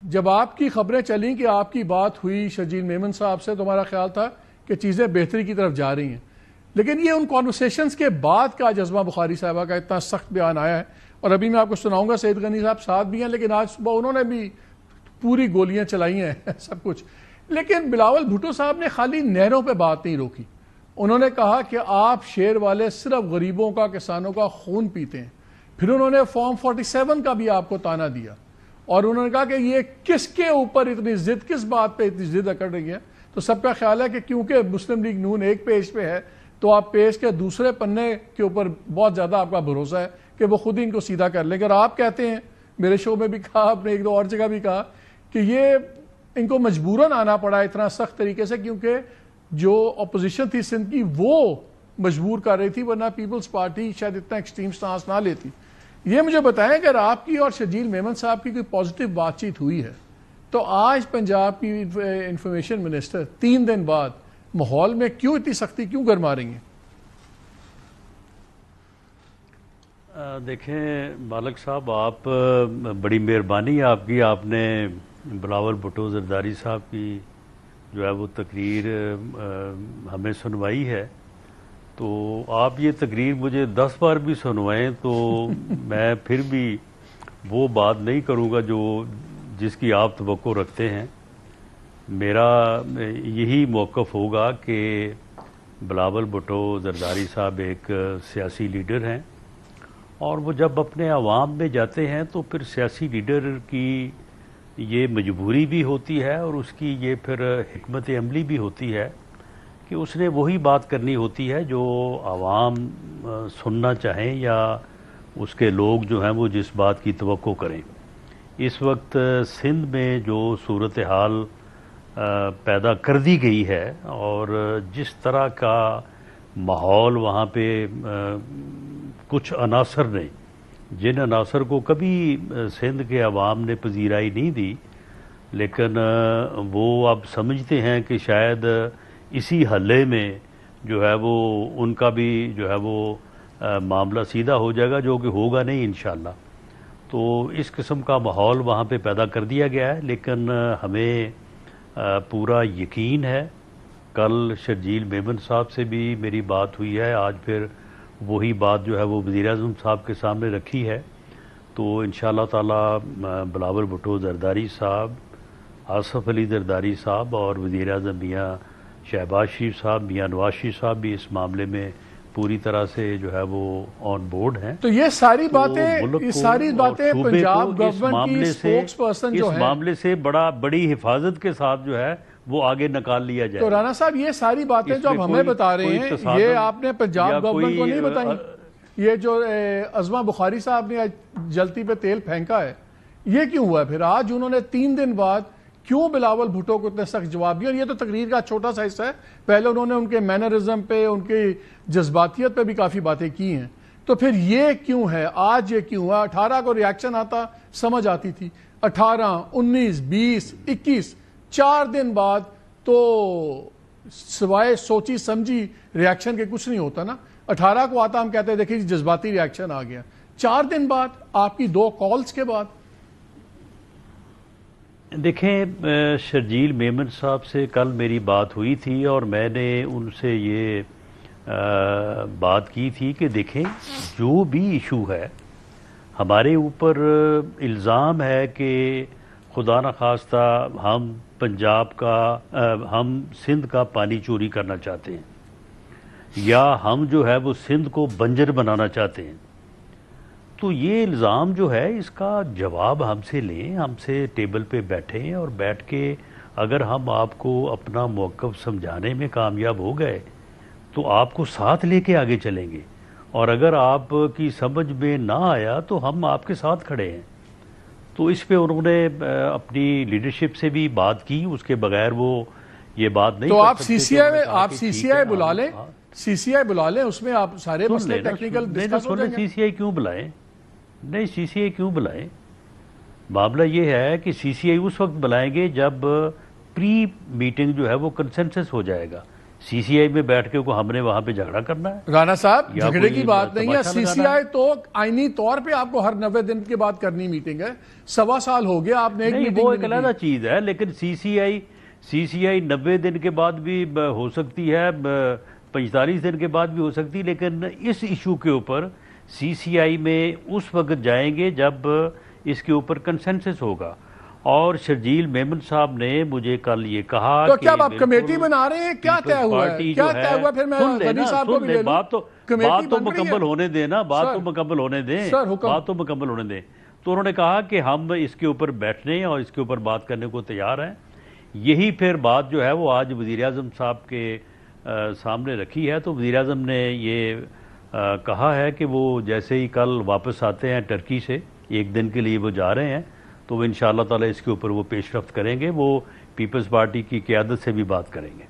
جب آپ کی خبریں چلیں کہ آپ کی بات ہوئی شرجیل میمن صاحب سے، تو ہمارا خیال تھا کہ چیزیں بہتری کی طرف جا رہی ہیں، لیکن یہ ان کانورسیشنز کے بعد کا ازما بخاری صاحبہ کا اتنا سخت بیان آیا ہے، اور ابھی میں آپ کو سناؤں گا، سید غنی صاحب ساتھ بھی ہیں، لیکن آج صبح انہوں نے بھی پوری گولیاں چلائی ہیں سب کچھ. لیکن بلاول بھٹو صاحب نے خالی نہروں پہ بات نہیں روکی. انہوں نے کہا کہ آپ شیر والے صرف غریبوں کا، کسانوں کا خون پیتے ہیں. پھر انہوں نے فارم 47 کا بھی آپ کو تانا دیا، اور انہوں نے کہا کہ یہ کس کے اوپر اتنی ضد، کس بات پہ اتنی ضد اکڑ رہی ہے. تو سب کا خیال ہے کہ کیونکہ مسلم لیگ نون ایک پیج پہ ہے، تو آپ پیج کے دوسرے پنے کے اوپر بہت زیادہ آپ کا بھروسہ ہے کہ وہ خود ہی ان کو سیدھا کر لیں گے. اور آپ کہتے ہیں، میرے شو میں بھی کہا، آپ نے ایک دو اور جگہ بھی کہا، کہ یہ ان کو مجبوراً آنا پڑا اتنا سخت طریقے سے، کیونکہ جو اپوزیشن تھی سندھ کی وہ مجبور کر رہی تھی، ورنہ پیپلز پارٹی شاید اتنا ایکسٹریم سٹانس نہ لیتی. یہ مجھے بتائیں اگر آپ کی اور شرجیل میمن صاحب کی کوئی پازیٹیو بات چیت ہوئی ہے، تو آج پنجاب کی انفارمیشن منسٹر 3 دن بعد ماحول میں کیوں اتنی سختی کیوں گرما رہی ہیں؟ دیکھیں مالک صاحب، آپ بڑی مہربانی آپ کی، آپ نے بلاول بھٹو زرداری صاحب کی جو ہے وہ تقریر ہمیں سنوائی ہے. تو آپ یہ تقریر مجھے 10 بار بھی سنوائیں تو میں پھر بھی وہ بات نہیں کروں گا جس کی آپ توقع رکھتے ہیں. میرا یہی موقف ہوگا کہ بلاول بھٹو زرداری صاحب ایک سیاسی لیڈر ہیں، اور وہ جب اپنے عوام میں جاتے ہیں تو پھر سیاسی لیڈر کی یہ مجبوری بھی ہوتی ہے، اور اس کی یہ پھر حکمت عملی بھی ہوتی ہے کہ اس نے وہی بات کرنی ہوتی ہے جو عوام سننا چاہیں یا اس کے لوگ جو ہیں وہ جس بات کی توقع کریں. اس وقت سندھ میں جو صورتحال پیدا کر دی گئی ہے، اور جس طرح کا ماحول وہاں پہ کچھ عناصر نے، جن عناصر کو کبھی سندھ کے عوام نے پذیرائی نہیں دی، لیکن وہ اب سمجھتے ہیں کہ شاید اسی حلے میں جو ہے وہ ان کا بھی جو ہے وہ معاملہ سیدھا ہو جائے گا، جو کہ ہوگا نہیں انشاءاللہ. تو اس قسم کا ماحول وہاں پہ پیدا کر دیا گیا ہے. لیکن ہمیں پورا یقین ہے، کل شرجیل میمن صاحب سے بھی میری بات ہوئی ہے، آج پھر وہی بات جو ہے وہ وزیر اعظم صاحب کے سامنے رکھی ہے. تو انشاءاللہ تعالی بلاول بھٹو زرداری صاحب، آصف علی زرداری صاحب اور وزیر اعظم میاں شہباز شریف صاحب، میاں نواز شریف صاحب بھی اس معاملے میں پوری طرح سے جو ہے وہ آن بورڈ ہیں. تو یہ ساری باتیں پنجاب گورنمنٹ کی اسپوکس پرسن جو ہے، اس معاملے سے بڑی حفاظت کے ساتھ جو ہے وہ آگے نکال لیا جائے. تو رانا صاحب یہ ساری باتیں جو اب ہمیں بتا رہے ہیں، یہ آپ نے پنجاب گورنمنٹ کو نہیں بتائیں. یہ جو ازما بخاری صاحب نے جلتی پہ تیل پھینکا ہے، یہ کیوں ہوا ہے پھر؟ آج انہوں نے 3 دن بعد کیوں بلاول بھٹو کو اتنے سخت جواب دیا؟ اور یہ تو تقریر کا چھوٹا سا حصہ ہے، پہلے انہوں نے ان کے مینرزم پہ، ان کی جذباتیت پہ بھی کافی باتیں کی ہیں. تو پھر یہ کیوں ہے آج؟ یہ کیوں ہوا؟ 18 کو ریاکشن آتا سمجھ آتی تھی، 18 19 20 21 4 دن بعد تو سوائے سوچی سمجھی ریاکشن کے کچھ نہیں ہوتا نا. 18 کو آتا ہم کہتے ہیں دیکھیں جذباتی ریاکشن آ گیا. 4 دن بعد آپ کی 2 کالز کے بعد. دیکھیں شرجیل میمن صاحب سے کل میری بات ہوئی تھی، اور میں نے ان سے یہ بات کی تھی کہ دیکھیں جو بھی ایشو ہے، ہمارے اوپر الزام ہے کہ خدا نخواستہ ہم پنجاب کا، ہم سندھ کا پانی چوری کرنا چاہتے ہیں، یا ہم جو ہے وہ سندھ کو بنجر بنانا چاہتے ہیں. تو یہ الزام جو ہے اس کا جواب ہم سے لیں، ہم سے ٹیبل پہ بیٹھیں، اور بیٹھ کے اگر ہم آپ کو اپنا موقف سمجھانے میں کامیاب ہو گئے تو آپ کو ساتھ لے کے آگے چلیں گے، اور اگر آپ کی سمجھ میں نہ آیا تو ہم آپ کے ساتھ کھڑے ہیں. تو اس پہ انہوں نے اپنی لیڈرشپ سے بھی بات کی، اس کے بغیر وہ یہ بات نہیں تو کر آپ سکتے. سی سی آئی بلا لیں، سی سی آئی بلا لیں، اس میں آپ سارے مسئلے ٹیکنیکل ڈسکس ہو جائیں گے. سی سی آئی کیوں بلائیں؟ نہیں، سی سی آئی کیوں بلائیں؟ معاملہ یہ ہے کہ سی سی آئی اس وقت بلائیں گے جب پری میٹنگ جو ہے وہ کنسنسس ہو جائے گا سی سی آئی میں بیٹھ کے کو ہم نے وہاں پہ جھگڑا کرنا ہے؟ رانا صاحب یا جھگڑے کوئی کی بات نہیں ہے، تماشا سی سی لگانا آئی تو آئینی طور پہ آپ کو ہر 90 دن کے بعد کرنی میٹنگ ہے، 1.25 سال ہو گیا آپ نے ایک نہیں، میٹنگ وہ بھی ایک نہیں علیحدہ چیز ہے، لیکن سی سی آئی 90 دن کے بعد بھی ہو سکتی ہے، 45 دن کے بعد بھی ہو سکتی، لیکن اس ایشو کے اوپر سی سی آئی میں اس وقت جائیں گے جب اس کے اوپر کنسنسس ہوگا۔ اور شرجیل میمن صاحب نے مجھے کل یہ کہا تو کہ کیا اب آپ بالکل کمیٹی بنا رہے ہیں؟ کیا طے پیپلز ہوا ہے؟ پارٹی کیا جو طے ہوا؟ پھر میں سن لیں غنی نا، صاحب کو سن بھی لیں، لے لوں، بات کمیٹی تو بن رہی مکمل ہے؟ ہونے دیں نا، بات سر، تو مکمل ہونے دیں، سر حکم۔ بات تو مکمل ہونے دیں۔ تو انہوں نے کہا کہ ہم اس کے اوپر بیٹھنے اور اس کے اوپر بات کرنے کو تیار ہیں۔ یہی پھر بات جو ہے وہ آج وزیر اعظم صاحب کے سامنے رکھی ہے، تو وزیر اعظم نے یہ کہا ہے کہ وہ جیسے ہی کل واپس آتے ہیں ٹرکی سے، 1 دن کے لیے وہ جا رہے ہیں، تو وہ انشاءاللہ تعالی اس کے اوپر وہ پیش رفت کریں گے، وہ پیپلز پارٹی کی قیادت سے بھی بات کریں گے۔